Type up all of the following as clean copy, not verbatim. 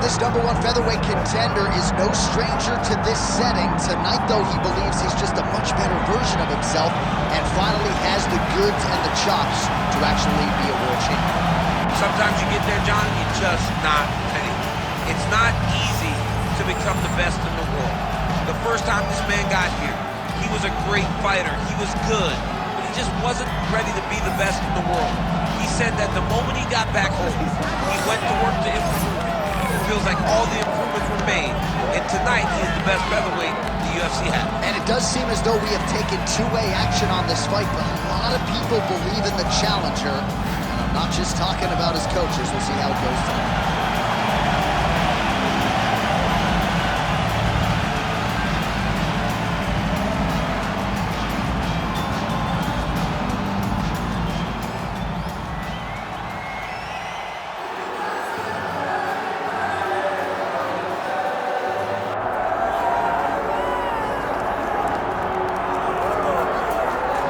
this #1 featherweight contender is no stranger to this setting. Tonight, though, he believes he's just a much better version of himself and finally has the goods and the chops to actually be a world champion. Sometimes you get there, John, and you're just not ready. It's not easy to become the best in the world. The first time this man got here, he was a great fighter. He was good, but he just wasn't ready to be the best in the world. He said that the moment he got back home, he went to work to improve. It feels like all the improvements were made, and tonight he is the best featherweight the UFC has. And it does seem as though we have taken two-way action on this fight, but a lot of people believe in the challenger, and I'm not just talking about his coaches. We'll see how it goes tonight.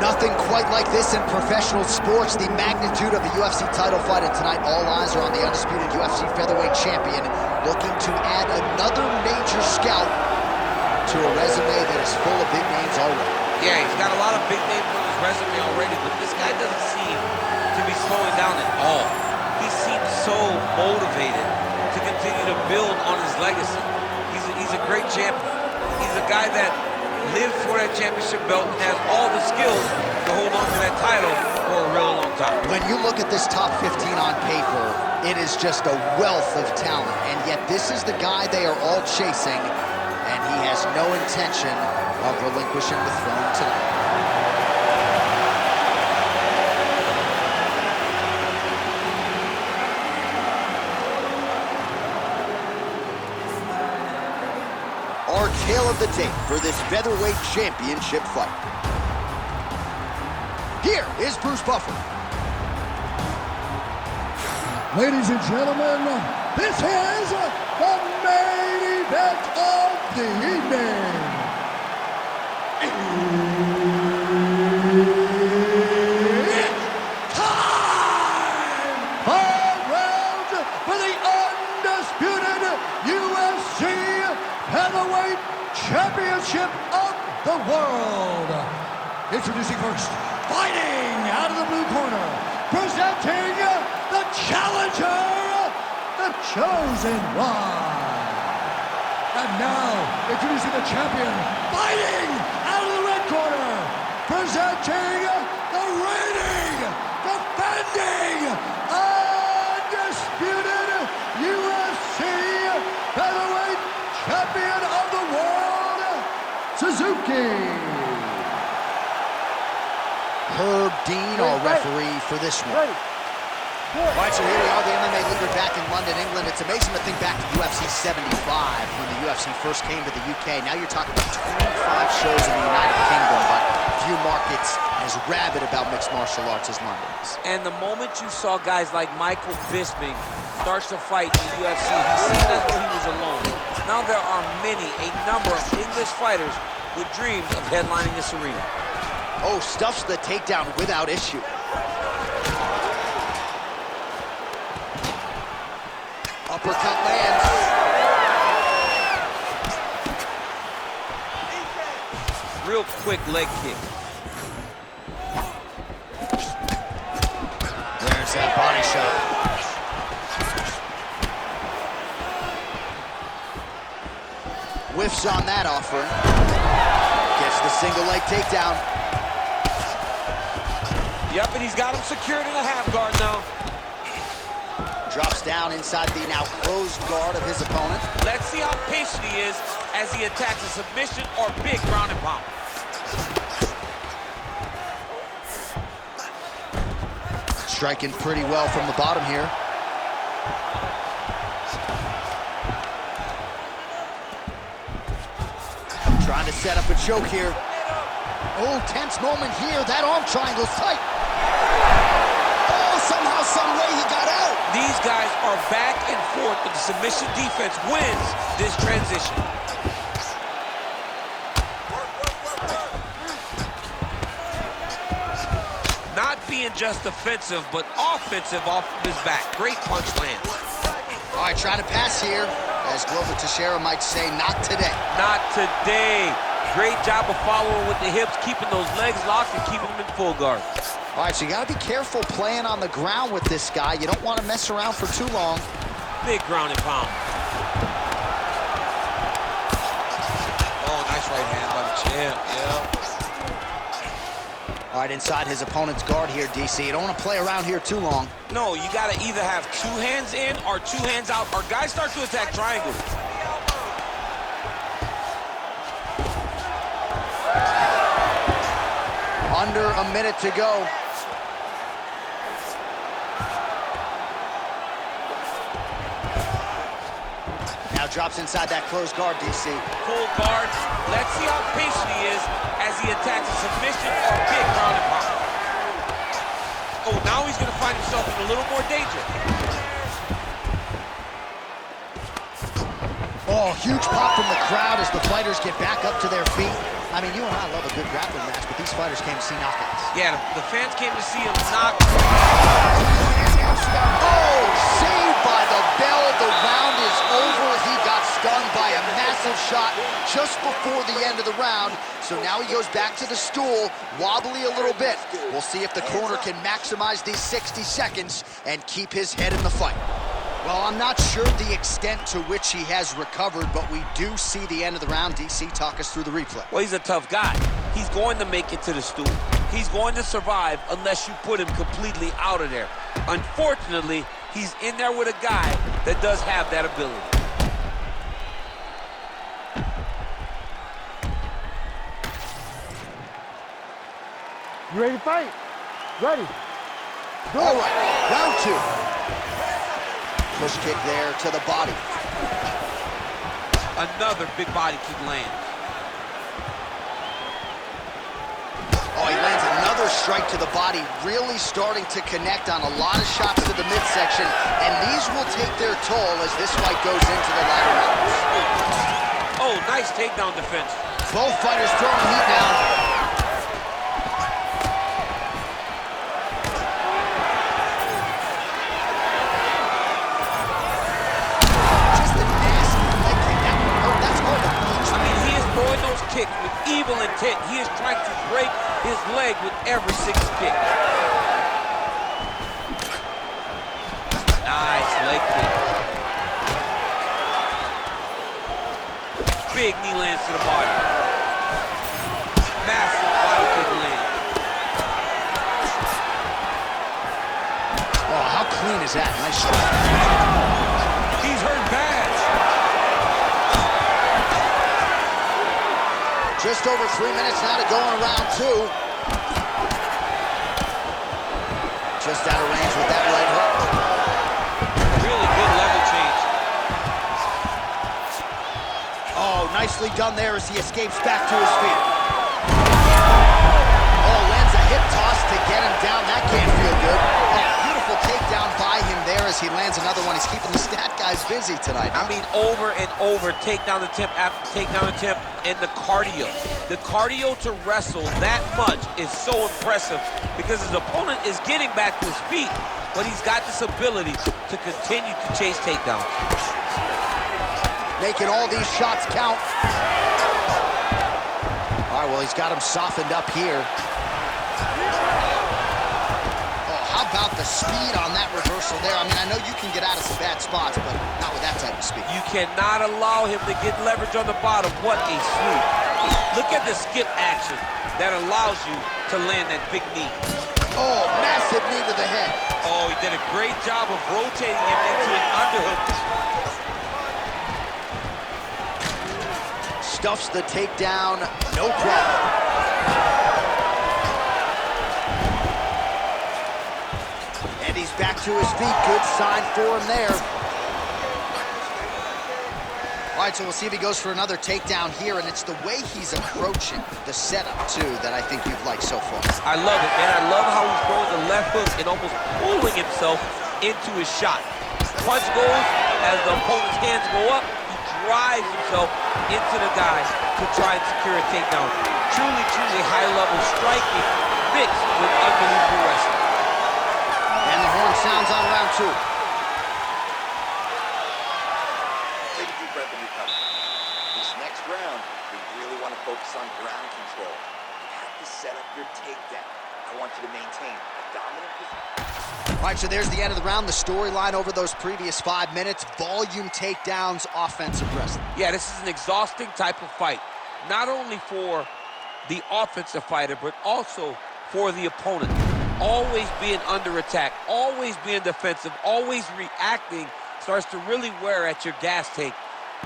Nothing quite like this in professional sports. The magnitude of the UFC title fight, and tonight all eyes are on the undisputed UFC featherweight champion, looking to add another major scalp to a resume that is full of big names already. Yeah, he's got a lot of big names on his resume already, but this guy doesn't seem to be slowing down at all. He seems so motivated to continue to build on his legacy. He's a great champion. He's a guy that lived for that championship belt and has all the skills to hold on to that title for a real long time. When you look at this top 15 on paper, it is just a wealth of talent, and yet this is the guy they are all chasing, and he has no intention of relinquishing the throne tonight. Our tale of the tape for this featherweight championship fight. Here is Bruce Buffer. Ladies and gentlemen, this is the main event of the evening. It's time! 5 rounds for the undisputed UFC Heavyweight Championship of the world. Introducing first, fighting out of the blue corner, presenting the challenger, the chosen one. And now, introducing the champion, fighting out of the red corner, presenting the reigning, defending, undisputed UFC Heavyweight Champion of the world, Suzuki. Herb Dean, our referee for this one. All right, so here we are, the MMA leader back in London, England. It's amazing to think back to UFC 75 when the UFC first came to the UK. Now you're talking about 25 shows in the United Kingdom, but few markets as rabid about mixed martial arts as London is. And the moment you saw guys like Michael Bisping starts to fight in the UFC, he seemed as though he was alone. Now there are a number of English fighters with dreams of headlining this arena. Oh, stuffs the takedown without issue. Uppercut lands. Real quick leg kick. There's that body shot. Whiffs on that offer. Gets the single leg takedown. Yep, and he's got him secured in a half guard now. Drops down inside the now closed guard of his opponent. Let's see how patient he is as he attacks a submission or big ground and pound. Striking pretty well from the bottom here. Trying to set up a choke here. Oh, tense moment here. That arm triangle's tight. Oh, somehow, some way he got out. These guys are back and forth, but the submission defense wins this transition. Not being just defensive, but offensive off of his back. Great punch lands. All right, trying to pass here. As Glover Teixeira might say, not today. Not today. Great job of following with the hips, keeping those legs locked and keeping them in full guard. All right, so you got to be careful playing on the ground with this guy. You don't want to mess around for too long. Big ground and pound. Oh, nice right hand by the champ, yeah. All right, inside his opponent's guard here, DC. You don't want to play around here too long. No, you got to either have 2 hands in or 2 hands out, or guys start to attack triangles. Under a minute to go. Now drops inside that closed guard, DC. Full guard. Let's see how patient he is as he attacks a submission or big ground and pound. Oh, now he's going to find himself in a little more danger. Oh, huge pop from the crowd as the fighters get back up to their feet. I mean, you and I love a good grappling match, but these fighters came to see knockouts. Yeah, the fans came to see him knock. Oh, saved by the bell. The round is over. He got stunned by a massive shot just before the end of the round. So now he goes back to the stool, wobbly a little bit. We'll see if the corner can maximize these 60 seconds and keep his head in the fight. Well, I'm not sure the extent to which he has recovered, but we do see the end of the round. DC, talk us through the replay. Well, he's a tough guy. He's going to make it to the stool. He's going to survive unless you put him completely out of there. Unfortunately, he's in there with a guy that does have that ability. You ready to fight? Ready. Go. All right, round 2. Push kick there to the body. Another big body kick lands. Oh, he lands another strike to the body, really starting to connect on a lot of shots to the midsection, and these will take their toll as this fight goes into the latter rounds. Oh, nice takedown defense. Both fighters throwing heat now. Kick with evil intent. He is trying to break his leg with every 6th kick. Nice leg kick. Big knee lands to the body. Massive body kick land. Oh, how clean is that? Nice shot. He's hurt bad. Just over 3 minutes now to go in round 2. Just out of range with that right hook. Really good level change. Oh, nicely done there as he escapes back to his feet. Oh, lands a hip toss to get him down. That can't feel good. Oh, beautiful takedown by him there as he lands another one. He's keeping the stat guys busy tonight. I mean, over and over, takedown attempt after takedown attempt. And the cardio to wrestle that much is so impressive because his opponent is getting back to his feet, but he's got this ability to continue to chase takedowns. Making all these shots count. All right, well, he's got him softened up here. Oh, how about the speed on that reversal there? I mean, I know you can get out of some bad spots, but not with that type of speed. You cannot allow him to get leverage on the bottom. What a sweep. Look at the skip action that allows you to land that big knee. Oh, massive knee to the head. Oh, he did a great job of rotating him into an underhook. Stuffs the takedown, no problem. And he's back to his feet. Good sign for him there. All right, so we'll see if he goes for another takedown here, and it's the way he's approaching the setup, too, that I think you've liked so far. I love it, man. I love how he's throwing the left hook and almost pulling himself into his shot. Punch goes, as the opponent's hands go up, he drives himself into the guy to try and secure a takedown. Truly, truly high-level striking mixed with unbelievable wrestling. And the horn sounds on round 2. next round, we really want to focus on ground control. You have to set up your takedown. I want you to maintain a dominant position. All right, so there's the end of the round. The storyline over those previous 5 minutes, volume takedowns, offensive wrestling. Yeah, this is an exhausting type of fight. Not only for the offensive fighter, but also for the opponent. Always being under attack, always being defensive, always reacting starts to really wear at your gas tank.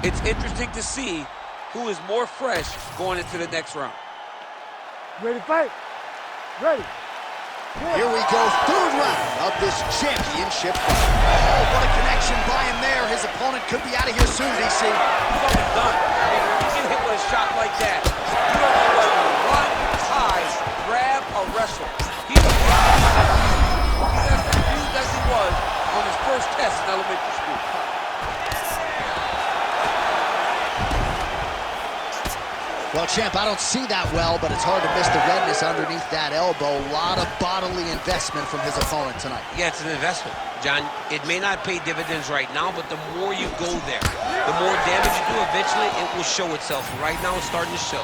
It's interesting to see who is more fresh going into the next round. Ready to fight? Ready. Here we go, third round of this championship fight. Oh, what a connection by him there. His opponent could be out of here soon, DC. He's almost done. I mean, when you get hit with a shot like that, you don't know whether to run, hide, grab, or wrestle. He's as confused as he was on his first test in elementary school. Well, champ, I don't see that well, but it's hard to miss the redness underneath that elbow. A lot of bodily investment from his opponent tonight. Yeah, it's an investment, John. It may not pay dividends right now, but the more you go there, the more damage you do, eventually it will show itself. Right now, it's starting to show.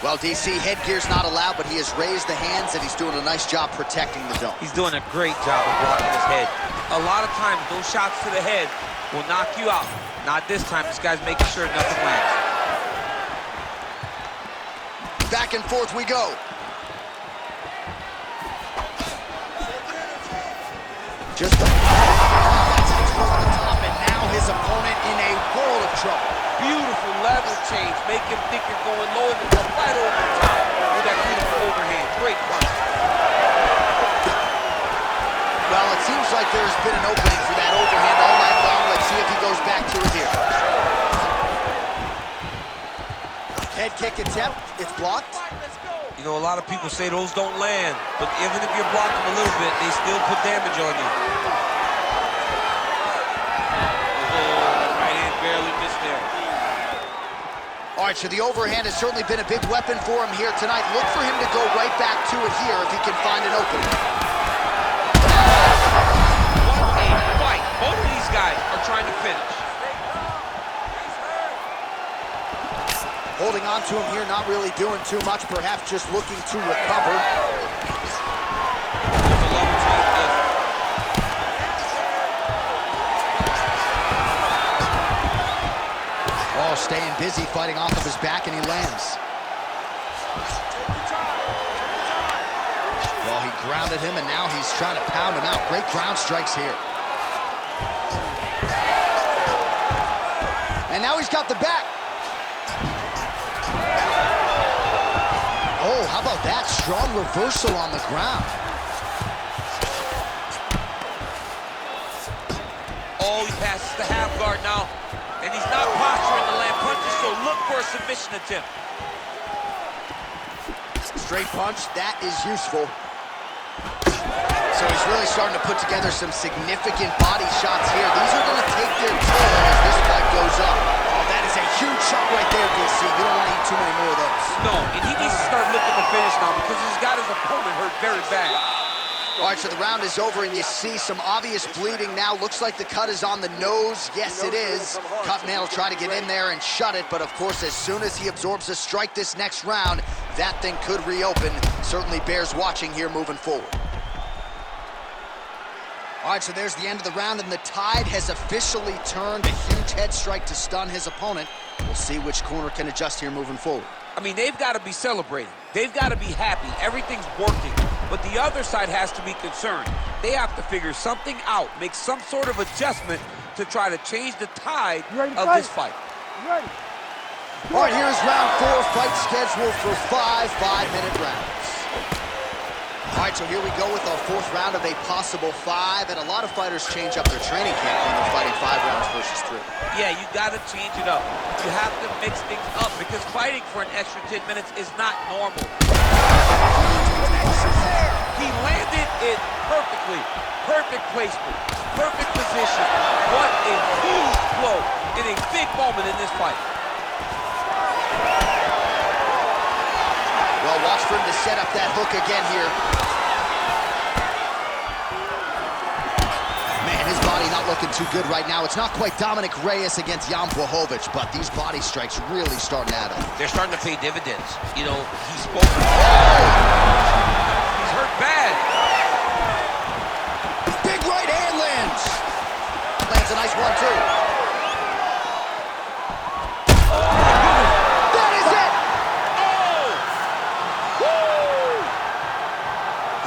Well, DC, headgear's not allowed, but he has raised the hands, and he's doing a nice job protecting the dome. He's doing a great job of blocking his head. A lot of times, those shots to the head will knock you out. Not this time. This guy's making sure nothing lands. Back and forth we go. Just that's over the top, and now his opponent in a world of trouble. Beautiful level change. Make him think you're going low and go right over the top with that beautiful overhand. Great punch. Well, it seems like there's been an opening for that overhand all night long. Let's see if he goes back to it here. Head kick attempt. It's blocked. You know, a lot of people say those don't land, but even if you're blocking a little bit, they still put damage on you. Oh, right hand barely missed there. All right, so the overhand has certainly been a big weapon for him here tonight. Look for him to go right back to it here if he can find an opening. What a fight. Both of these guys are trying to finish. Holding on to him here, not really doing too much, perhaps just looking to recover. There's a level change there. Oh, staying busy, fighting off of his back, and he lands. Well, he grounded him, and now he's trying to pound him out. Great ground strikes here. And now he's got the back. Oh, how about that? Strong reversal on the ground. Oh, he passes the half guard now. And he's not posturing to land punches, so look for a submission attempt. Straight punch, that is useful. So he's really starting to put together some significant body shots here. These are going to take their toll as this fight goes up. Oh, that is a huge shot right there, DC. You don't want to eat too many more of those. No, and he needs to start looking to finish now because he's got his opponent hurt very bad. All right, so the round is over, and you see some obvious bleeding now. Looks like the cut is on the nose. Yes, it is. Cutman will try to get in there and shut it, but of course, as soon as he absorbs a strike this next round, that thing could reopen. Certainly bears watching here moving forward. All right, so there's the end of the round, and the tide has officially turned. A huge head strike to stun his opponent. We'll see which corner can adjust here moving forward. I mean, they've got to be celebrating. They've got to be happy. Everything's working. But the other side has to be concerned. They have to figure something out, make some sort of adjustment to try to change the tide of this fight. Ready. All right, here's round 4, fight scheduled for 5 5-minute rounds. All right, so here we go with our 4th round of a possible 5, and a lot of fighters change up their training camp when they're fighting 5 rounds versus 3. Yeah, you got to change it up. You have to mix things up because fighting for an extra 10 minutes is not normal. He landed it perfectly. Perfect placement, perfect position. What a huge blow in a big moment in this fight. Well, watch for him to set up that hook again here. Man, And his body not looking too good right now. It's not quite Dominic Reyes against Jan Blachowicz, but these body strikes really starting to add up. They're starting to pay dividends. You know, he's spoken. He's hurt bad. Big right hand lands. Lands a nice one, too. That is it! Oh!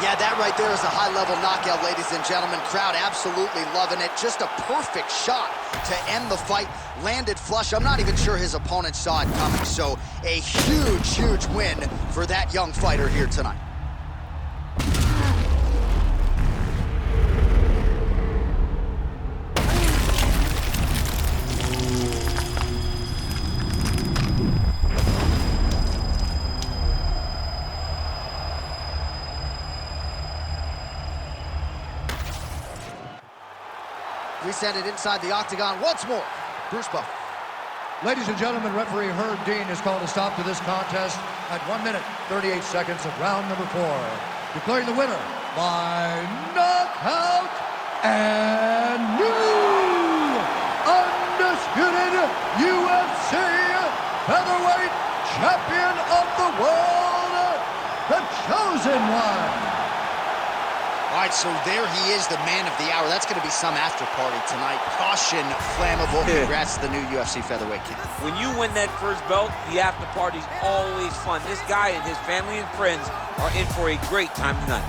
Yeah, that right there is a high-level knockout, ladies and gentlemen. Crowd absolutely loving it. Just a perfect shot to end the fight. Landed flush. I'm not even sure his opponent saw it coming. So a huge, huge win for that young fighter here tonight. We send it inside the octagon once more. Bruce Buffer. Ladies and gentlemen, referee Herb Dean has called a stop to this contest at 1 minute, 38 seconds of round number 4. Declaring the winner by knockout and new undisputed UFC featherweight champion of the world, the Chosen One. All right, so there he is, the man of the hour. That's going to be some after party tonight. Caution, flammable. Congrats to the new UFC featherweight kid. When you win that first belt, the after party's always fun. This guy and his family and friends are in for a great time tonight.